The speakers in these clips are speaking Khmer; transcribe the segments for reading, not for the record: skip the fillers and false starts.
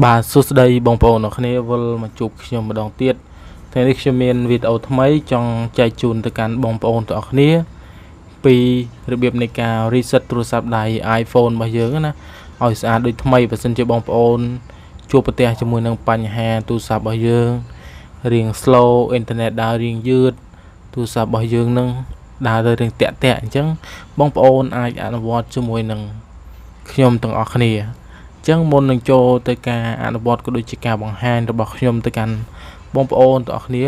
បាទសួស្តីបងប្អូនអរគ្នាវិលមកជួបខ្ញុំម្ដងទៀតថ្ងៃនេះខ្ញុំមានវីដេអូថ្មីចង់ចែកជូនទៅកាន់បងប្អូនទាំងអស់គ្នាពីរបៀបនៃការ reset ទូរស័ព្ទដៃ iPhone របស់យើងណាឲ្យស្អាតដូចថ្មីបើសិនជាបងប្អូនជួបប្រទះជាមួយនឹងបញ្ហាទូរស័ព្ទរបស់យើងរៀង slow អ៊ីនធឺណិតដើររៀងយឺតទូរស័ព្ទរបស់យើងនឹងដើរទៅរៀងតាក់អញ្ចឹងបងប្អូនអាចអនុវត្តជាមួយនឹងខ្ញុំទាំងអស់គ្នាចឹងមុននឹងចូលទៅការអនុវត្តក៏ដូចជាការបង្ហាញរបស់ខ្ញុំទៅកាន់បងប្អូនទាំងអស់គ្នា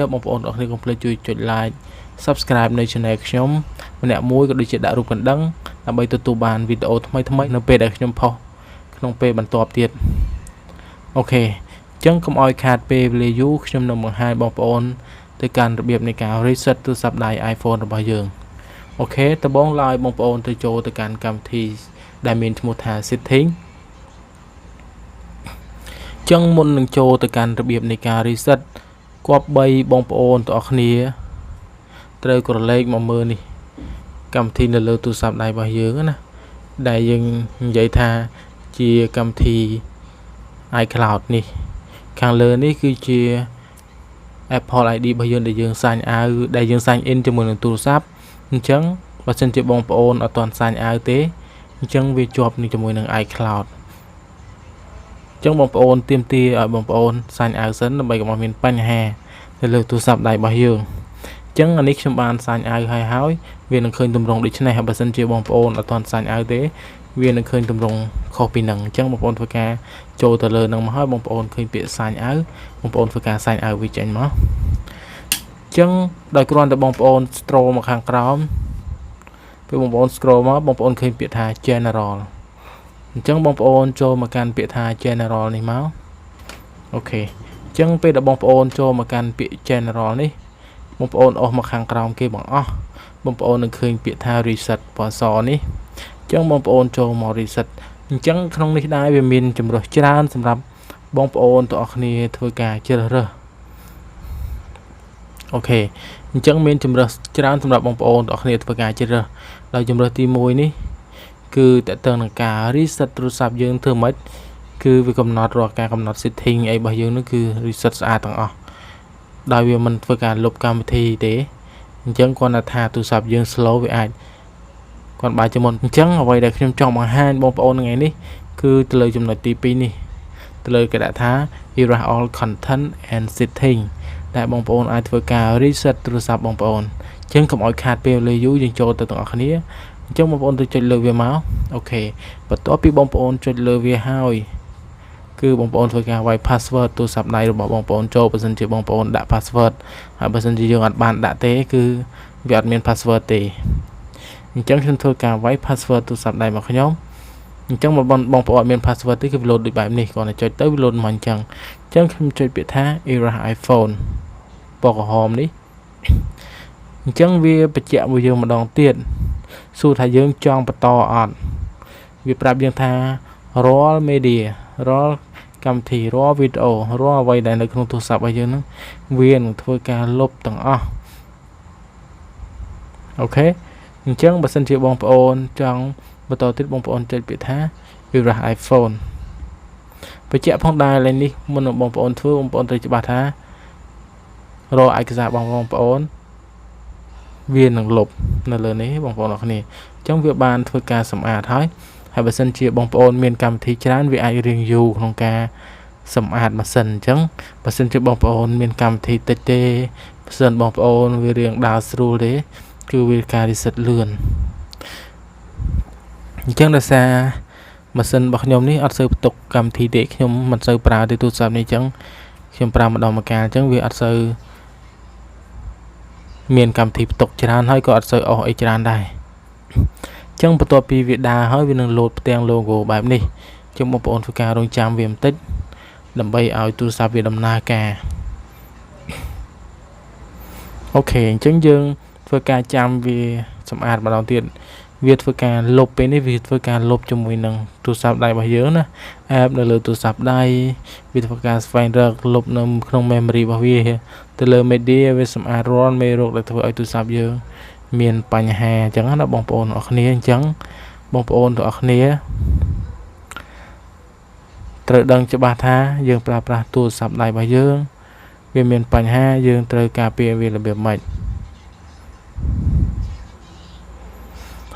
កុំភ្លេចជួយចុច like subscribe នៅ channel ខ្ញុំម្នាក់មួយក៏ដូចជាដាក់រូបកណ្ដឹងដើម្បីទទួលបានវីដេអូថ្មីនៅពេលដែលខ្ញុំផុសក្នុងពេលបន្ទាប់ទៀតអូខេចឹងកុំឲ្យខាតពេលវេលាយូរខ្ញុំនឹងបង្ហាញបងប្អូនទៅកាន់របៀបនៃការ reset ទូរស័ព្ទដៃ iPhone របស់យើងអូខេដំបូងឡើយបងប្អូនទៅចូលទៅកាន់កម្មវិធីដែលមានឈ្មោះថា settingចឹងមុននឹងចូលទៅកាន់របៀបនៃការ reset គប្បីបងប្អូនទាំងអស់គ្នាត្រូវក្រឡេកមកមើលនេះកម្មវិធីនៅលើទូរស័ព្ទដៃរបស់យើងណាដែលយើងនិយាយថាជាកម្មវិធី iCloud នេះខាងលើនេះគឺជា Apple ID របស់យើងដែលយើងsign in ជាមួយនឹងទូរស័ព្ទអញ្ចឹងបើសិនជាបងប្អូនអត់ទាន់ sign out ទេអញ្ចឹងវាជាប់ជាមួយនឹង iCloudចឹងបងប្អូនទាមទារឲ្យបងប្អូនសាញ់អាវសិនដើម្បីកុំឲ្យមានបញ្ហានៅលើទូរស័ព្ទដៃរបស់យើងចឹងអានេះខ្ញុំបានសាញ់អាវហើយវានឹងឃើញទម្រង់ដូចនេះបើសិនជាបងប្អូនអត់ទាន់សាញ់អាវទេវានឹងឃើញទម្រង់ខុសពីនឹងចឹងបងប្អូនធ្វើការចូលទៅលើនឹងមកហើយបងប្អូនឃើញពាក្យសាញ់អាវបងប្អូនធ្វើការសាញ់អាវវាចេញមកចឹងដោយគ្រាន់តែបងប្អូន scroll មកខាងក្រោមពេលបងប្អូន scroll មកបងប្អូនឃើញពាក្យថា generalអញ្ចឹងបងប្អូនចូលមកកាន់ពាក្យថា general នេះមកអូខេអញ្ចឹងពេលដែលបងប្អូនចូលមកកាន់ពាក្យ general នេះបងប្អូនអស់មកខាងក្រោមគេបងអស់បងប្អូននឹងឃើញពាក្យថា reset ពណ៌សនេះអញ្ចឹងបងប្អូនចូលមក reset អញ្ចឹងក្នុងនេះដែរវាមានជម្រើសច្រើនសម្រាប់បងប្អូនទាំងអស់គ្នាធ្វើការជ្រើសរើសអូខេអញ្ចឹងមានជម្រើសច្រើនសម្រាប់បងប្អូនទាំងអស់គ្នាធ្វើការជ្រើសរើសដោយជម្រើសទី1នេះគឺតើតើនឹងការ reset ទូរស័ព្ទយើងធ្វើម៉េចគឺវាកំណត់រាល់ការកំណត់ setting អីរបស់យើងនោះគឺ reset ស្អាតទាំងអស់ដោយវាមិនធ្វើការលុបកម្មវិធីទេអញ្ចឹងគាត់ថាទូរស័ព្ទយើង slow វាអាចគាត់បាយជាមុនអញ្ចឹងអ្វីដែលខ្ញុំចង់បង្ហាញបងប្អូនថ្ងៃនេះគឺទៅលើចំណុចទី2នេះទៅលើគេដាក់ថា erase all content and setting ដែលបងប្អូនអាចធ្វើការ reset ទូរស័ព្ទបងប្អូនអញ្ចឹងកុំឲ្យខាតពេលវេលាយូរយើងចូលទៅទាំងអស់គ្នាអញ្ចឹងបងប្អូនទៅចុចលើវាមកអូខេបន្ទាប់ពីបងប្អូនចុចលើវាហើយគឺបងប្អូនធ្វើការវាយ password ទូរស័ព្ទដៃរបស់បងប្អូនចូលបើសិនជាបងប្អូនដាក់ password ហើយបើសិនជាយើងអត់បានដាក់ទេគឺវាអត់មាន password ទេអញ្ចឹងខ្ញុំធ្វើការវាយ password ទូរស័ព្ទដៃរបស់ខ្ញុំអញ្ចឹងបងប្អូនអត់មាន password ទេគឺវា load ដូចបែបនេះគ្រាន់តែចុចទៅវា load មកអញ្ចឹងខ្ញុំចុចពាក្យថា erase iPhone ពណ៌ក្រហមនេះអញ្ចឹងវាបញ្ជាក់មួយយើងម្ដងទៀតសួរថាយើងចង់បន្តអត់វាប្រាប់យើងថារាល់ media រាល់កម្មវិធីរាល់វីដេអូរាល់អ្វីដែលនៅក្នុងទូរស័ព្ទរបស់យើងហ្នឹងវានឹងធ្វើការលុបទាំងអស់អូខេអញ្ចឹងបើសិនជាបងប្អូនចង់បន្តទៀតបងប្អូនចុចពាក្យថា erase iPhone បញ្ជាក់ផងដែរឡើយនេះមុននឹងបងប្អូនធ្វើបងប្អូនត្រូវច្បាស់ថារាល់ឯកសាររបស់បងប្អូនវានឹងលុបនៅលើនេះបងប្អូនអរគ្នាអញ្ចឹងវាបានធ្វើការសម្អាតហើយបើសិនជាបងប្អូនមានកម្មវិធីច្រើនវាអាចរៀងយូរក្នុងការសម្អាតម៉ាស៊ីនអញ្ចឹងបើសិនជាបងប្អូនមានកម្មវិធីតិចទេបើសិនបងប្អូនវារៀងដើរស្រួលទេគឺវាការ reset លឿនអញ្ចឹងដោយសារម៉ាស៊ីនរបស់ខ្ញុំនេះអត់សូវផ្ទុកកម្មវិធីទេខ្ញុំមិនសូវប្រើទេទូរស័ព្ទនេះអញ្ចឹងខ្ញុំប្រើម្ដងម្កាលអញ្ចឹងវាអត់សូវមានកម្មវិធីផ្ទុកច្រើនហើយក៏អត់សូវអស់អីច្រើនដែរអញ្ចឹងបន្ទាប់ពីវាដើរហើយវានឹង load ផ្ទាំង logo បែបនេះអញ្ចឹងបងប្អូនធ្វើការរងចាំវាបន្តិចដើម្បីឲ្យទូរស័ព្ទវាដំណើរការអូខេអញ្ចឹងយើងធ្វើការចាំវាសម្អាតម្ដងទៀតវាធ្វើការលុបពេលនេះវាធ្វើការលុបជាមួយនឹងទូរស័ព្ទដៃរបស់យើងណា app នៅលើទូរស័ព្ទដៃវាធ្វើការស្វែងរកលុបនៅក្នុង memory របស់វាទៅលើ media វាសម្អាតរាល់មេរោគដែលធ្វើឲ្យទូរស័ព្ទយើងមានបញ្ហាអញ្ចឹងណាបងប្អូនអរគ្នាអញ្ចឹងបងប្អូនទាំងអស់គ្នា ត្រូវដឹងច្បាស់ថាយើងប្រើប្រាស់ទូរស័ព្ទដៃរបស់យើងវាមានបញ្ហាយើងត្រូវការពារវារបៀបម៉េច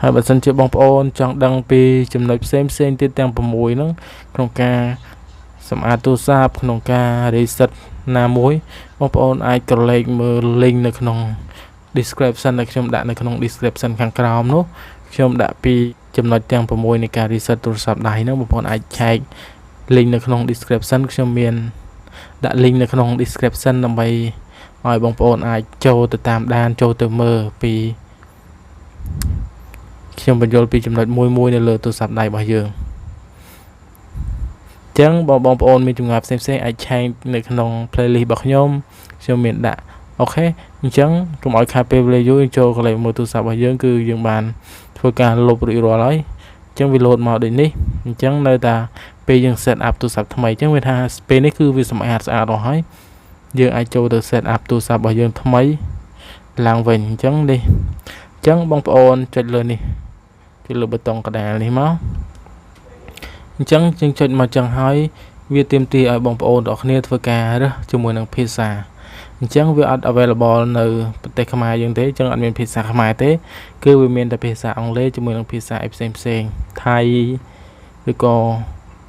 ហើយបើសិនជាបងប្អូនចង់ដឹងពីចំណុចផ្សេងទៀតទាំង6ហ្នឹងក្នុងការសម្អាតទូរស័ព្ទក្នុងការ reset ណាមួយបងប្អូនអាចក្រឡេកមើល link នៅក្នុង description ដែលខ្ញុំដាក់នៅក្នុង description ខាងក្រោមនោះខ្ញុំដាក់ពីចំណុចទាំង6នៃការ reset ទូរស័ព្ទដៃហ្នឹងបងប្អូនអាចឆែក link នៅក្នុង description ខ្ញុំមានដាក់ link នៅក្នុង description ដើម្បីឲ្យបងប្អូនអាចចូលទៅតាមដានចូលទៅមើលពីខ្ញុំបញ្យល់ពីចំណុចមួយនៅលើទូរស័ព្ទដៃរបស់យើងអញ្ចឹងបងប្អូនមានចម្ងល់ផ្សេងអាចឆែកនៅក្នុង playlist របស់ខ្ញុំមានដាក់អូខេអញ្ចឹងកុំឲ្យខាតពេលវេលាយូរចូលកន្លែងមើលទូរស័ព្ទរបស់យើងគឺយើងបានធ្វើការលុបរួចរាល់ហើយអញ្ចឹងវា load មកដូចនេះអញ្ចឹងនៅតែពេលយើង set up ទូរស័ព្ទថ្មីអញ្ចឹងវាថាពេលនេះគឺវាសម្អាតស្អាតអស់ហើយយើងអាចចូលទៅ set up ទូរស័ព្ទរបស់យើងថ្មីឡើងវិញអញ្ចឹងនេះអញ្ចឹងបងប្អូនចុចលើនេះចុចលើប៊ូតុងកណ្ដាលនេះមកអញ្ចឹងយើងចុចមកចឹងហើយវាទាមទារឲ្យបងប្អូនទាំងគ្នាធ្វើការរើសជាមួយនឹងភាសាអញ្ចឹងវាអត់ available នៅប្រទេសខ្មែរយើងទេអញ្ចឹងអត់មានភាសាខ្មែរទេគឺវាមានតែភាសាអង់គ្លេសជាមួយនឹងភាសាផ្សេងថៃឬក៏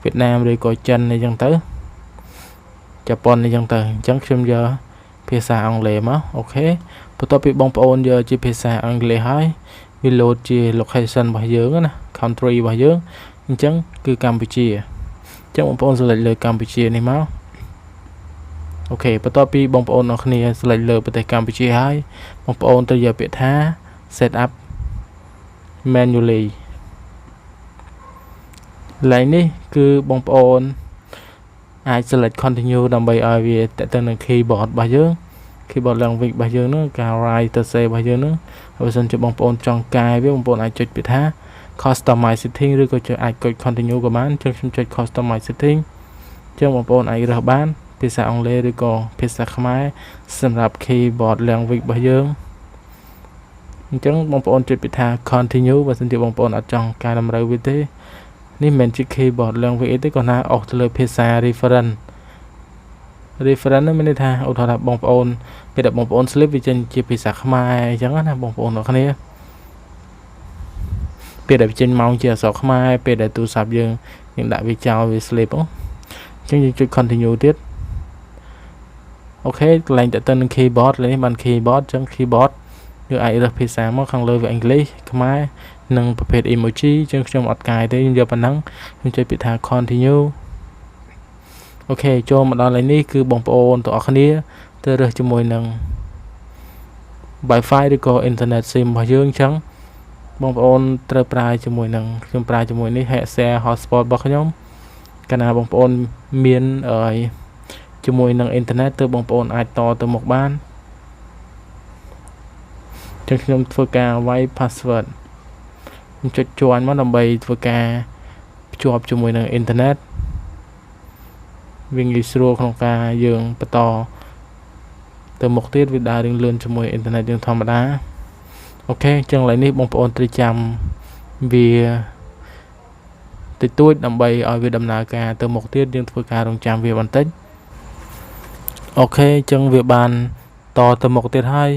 វៀតណាមឬក៏ចិនអីចឹងទៅជប៉ុនអីចឹងទៅអញ្ចឹងខ្ញុំយកភាសាអង់គ្លេសមកអូខេបន្ទាប់ពីបងប្អូនយកជាភាសាអង់គ្លេសហើយវា load ជា location របស់យើងណា country របស់យើងអញ្ចឹងគឺកម្ពុជាអញ្ចឹងបងប្អូន select លើកម្ពុជានេះមកអូខេបន្ទាប់ពីបងប្អូនអរគ្នា select លើប្រទេសកម្ពុជាហើយបងប្អូនត្រូវយកពាក្យថា set up manually ឡើយនេះគឺបងប្អូនអាច select continue ដើម្បីឲ្យវាតទៅនឹង keyboard របស់យើង keyboard language របស់យើងហ្នឹងការ write ទៅ say របស់យើងហ្នឹងបើសិនជាបងប្អូនចង់កែវាបងប្អូនអាចចុចពាក្យថា customize setting ឬក៏អាចកុច continue ក៏បានអញ្ចឹងខ្ញុំចុច customize setting អញ្ចឹងបងប្អូនអាចរើសបានភាសាអង់គ្លេសឬក៏ភាសាខ្មែរសម្រាប់ keyboard language របស់យើងអញ្ចឹងបងប្អូនចុចពាក្យថា continue បើសិនជាបងប្អូនអត់ចង់កែតម្រូវវាទេនេះមិនជា keyboard language ទេគាត់ថាអស់ទៅលើភាសា reference នោះមានន័យថាឧទាហរណ៍ថាបងប្អូនពេលដែលបងប្អូន slip វាចេញជាភាសាខ្មែរអញ្ចឹងណាបងប្អូនទាំងគ្នាពេលដែលចេញម៉ោងជាអក្សរខ្មែរពេលដែលទូរស័ព្ទយើងដាក់វាចោលវា slip អញ្ចឹងយើងចុច continue ទៀតអូខេកន្លែងតទៅនឹង keyboard នេះបាន keyboard អញ្ចឹង keyboard យើងអាចរើសភាសាមកខាងលើវាអង់គ្លេសខ្មែរនិងប្រភេទ emoji អញ្ចឹងខ្ញុំអត់កាយទេខ្ញុំយកប៉ុណ្ណឹងខ្ញុំចុចពាក្យថា continue អូខេចូលមកដល់នេះគឺបងប្អូនទាំងអស់គ្នាទៅរើសជាមួយនឹង Wi-Fi ឬក៏ internet sim របស់យើងអញ្ចឹងបងប្អូនត្រូវប្រើជាមួយនឹងខ្ញុំប្រើជាមួយនេះ share hotspot របស់ខ្ញុំកាលណាបងប្អូនមានជាមួយនឹង internet ទៅបងប្អូនអាចតទៅមុខបានអញ្ចឹងខ្ញុំធ្វើការវាយ password ខ្ញុំចុចជួញមកដើម្បីធ្វើការភ្ជាប់ជាមួយនឹង internet វាងាយស្រួលក្នុងការយើងបន្តទៅមុខទៀតវាដើររៀងលឿនជាមួយ internet យើងធម្មតាអូខេអញ្ចឹងឥឡូវនេះបងប្អូនត្រូវចាំវាតិចតួចដើម្បីឲ្យវាដំណើរការទៅមុខទៀតយើងធ្វើការរងចាំវាបន្តិចអូខេអញ្ចឹងវាបានតទៅមុខទៀតហើយ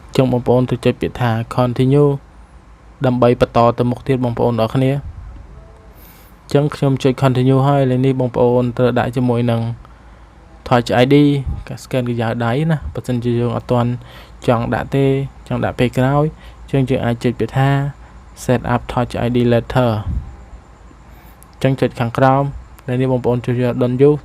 អញ្ចឹងបងប្អូនទៅចុចពាក្យថា continue ដើម្បីបន្តទៅមុខទៀតបងប្អូនទាំងគ្នាអញ្ចឹងខ្ញុំចុច continue ហើយឥឡូវនេះបងប្អូនត្រូវដាក់ជាមួយនឹង Touch ID ការ scan គឺយកដៃណាបើមិនជាយើងអត់ទាន់ចង់ដាក់ទេចង់ដាក់ពេលក្រោយអញ្ចឹងយើងអាចចុចពាក្យថា set up Touch ID later អញ្ចឹងចុចខាងក្រោមឥឡូវនេះបងប្អូនជួយយក don't use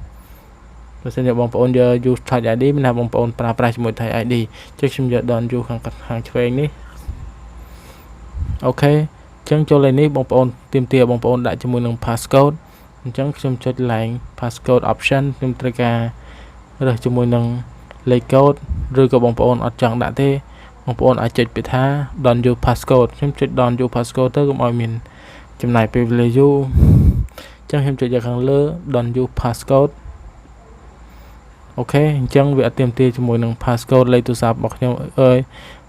បើមិនជាបងប្អូនយក use Touch ID មានថាបងប្អូនប្រើប្រាស់ជាមួយ Touch ID ចុចខ្ញុំយក don't use ខាងឆ្វេងនេះអូខេអញ្ចឹងចូលលេខនេះបងប្អូនទាមទារបងប្អូនដាក់ជាមួយនឹង passcode អញ្ចឹងខ្ញុំចុចឡើង passcode option ខ្ញុំត្រូវការរើសជាមួយនឹងលេខកូដឬក៏បងប្អូនអត់ចង់ដាក់ទេបងប្អូនអាចចុចពាក្យថា don't use passcode ខ្ញុំចុច don't use passcode ទៅកុំឲ្យមានចំណាយពេលវេលាយូរអញ្ចឹងខ្ញុំចុចយកខាងលើ don't use passcode អូខេអញ្ចឹងវាអត់ទាមទារជាមួយនឹង passcode លេខទូរស័ព្ទរបស់ខ្ញុំ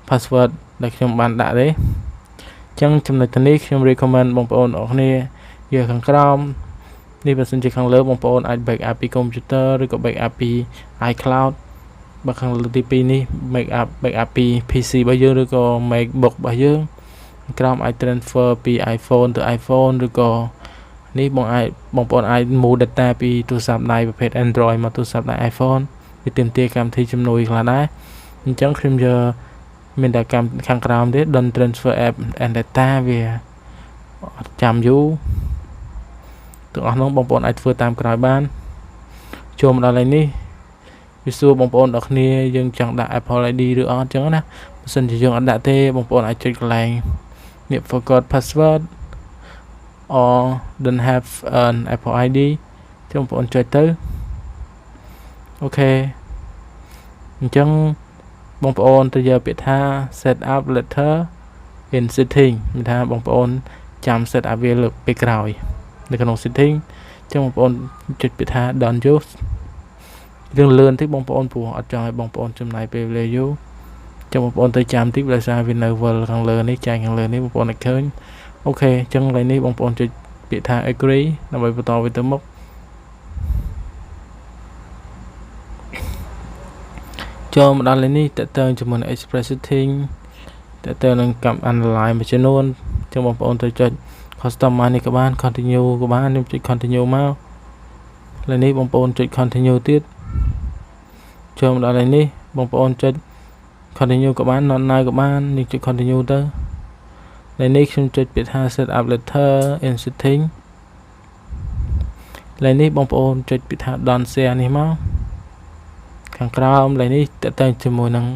password ដែលខ្ញុំបានដាក់ទេអញ្ចឹងចំណុចនេះខ្ញុំ recommend បងប្អូនអរគ្នា វាខាងក្រោមនេះបើសិនជាខាងលើបងប្អូនអាច back up ពី computer ឬក៏ back up ពី iCloud បើខាងលើទី2នេះ back up ពី PC របស់យើងឬក៏ MacBook របស់យើងក្រោមអាច transfer ពី iPhone ទៅ iPhone ឬក៏នេះបងប្អូនអាច move data ពីទូរស័ព្ទដៃប្រភេទ Android មកទូរស័ព្ទដៃ iPhone វាទាមទារកម្មវិធីជំនួយខ្លះដែរអញ្ចឹងខ្ញុំយកមានតែកម្មខាងក្រោមទេ Don't transfer app and data វាអត់ចាំយូរទាំងអស់នោះបងប្អូនអាចធ្វើតាមក្រោយបានចូលមកដល់នេះវាសួរបងប្អូនអ្នកគ្នាយើងចង់ដាក់ Apple ID ឬអត់អញ្ចឹងណាបើសិនជាយើងអត់ដាក់ទេបងប្អូនអាចចុចកន្លែងនេះ forgot password or don't have an Apple ID ចឹងបងប្អូនចុចទៅអូខេអញ្ចឹងបងប្អូនទៅយកពាក្យថា set up later in setting មានថាបងប្អូនចាំ set up វាលើពេលក្រោយនៅក្នុង setting ចឹងបងប្អូនចុចពាក្យថា don't use រឿងលឿនតិចបងប្អូនព្រោះអត់ចង់ឲ្យបងប្អូនចំណាយពេលវេលាយូរចឹងបងប្អូនទៅចាំតិចដោយសារវានៅវិលខាងលើនេះចែកខាងលើនេះបងប្អូនអាចឃើញអូខេចឹងឥឡូវនេះបងប្អូនចុចពាក្យថា agree ដើម្បីបន្តទៅមុខចូលមកដល់នេះតើតើជាមួយនឹង express setting តើតើនឹងកម្ម analyze មួយចំនួនចឹងបងប្អូនទៅចុច customize នេះក៏បាន continue ក៏បានខ្ញុំចុច continue មកឥឡូវនេះបងប្អូនចុច continue ទៀតចូលមកដល់នេះបងប្អូនចុច continue ក៏បាន not now ក៏បាននេះចុច continue ទៅឥឡូវនេះខ្ញុំចុចពាក្យថា set up later in setting ឥឡូវនេះបងប្អូនចុចពាក្យថា don't share នេះមកខាងក្រោមឥឡូវនេះតើតើជាមួយនឹង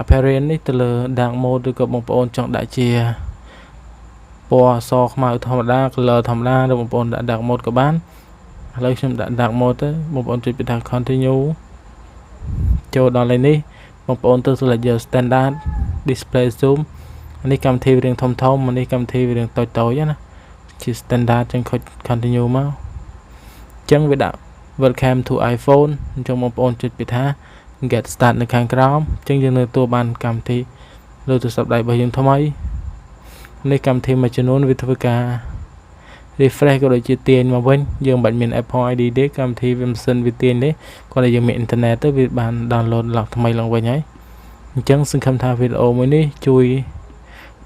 appearance នេះទៅលើ dark mode ឬក៏បងប្អូនចង់ដាក់ជាពណ៌អសខ្មៅធម្មតា color ធម្មតាឬបងប្អូនដាក់ dark mode ក៏បានឥឡូវខ្ញុំដាក់ dark mode ទៅបងប្អូនចុចពាក្យថា continue ចូលដល់លេខនេះបងប្អូនទៅ select យក standard display zoom នេះកម្មវិធីរៀងធំនេះកម្មវិធីរៀងតូចណាជា standard ចឹង continue មកចឹងវាដាក់ welcome to iPhone អញ្ចឹងបងប្អូនចុចពាក្យថា get start នៅខាងក្រោមចឹងយើងនៅទទួលបានកម្មវិធីលើទូរស័ព្ទដៃរបស់យើងថ្មីនេះកម្មវិធីមួយចំនួនវាធ្វើការ refresh ក៏ដូចជាទាញមកវិញយើងមិនបាច់មាន Apple ID ទេកម្មវិធីវាមិនសិនវាទាញទេគាត់តែយើងមានអ៊ីនធឺណិតទៅវាបាន download ឡើងថ្មីឡើងវិញហើយអញ្ចឹងសង្ឃឹមថាវីដេអូមួយនេះជួយ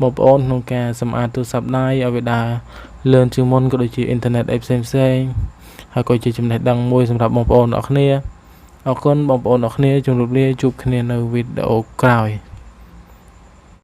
បងប្អូនក្នុងការសម្អាតទូរស័ព្ទដៃឲ្យវាដើរលឿនជាងមុនក៏ដូចជាអ៊ីនធឺណិតអីផ្សេងហើយក៏ជាចំណេះដឹងមួយសម្រាប់បងប្អូនអរគ្នាអរគុណបងប្អូនអរគ្នាជម្រាបលាជួបគ្នានៅវីដេអូក្រោយ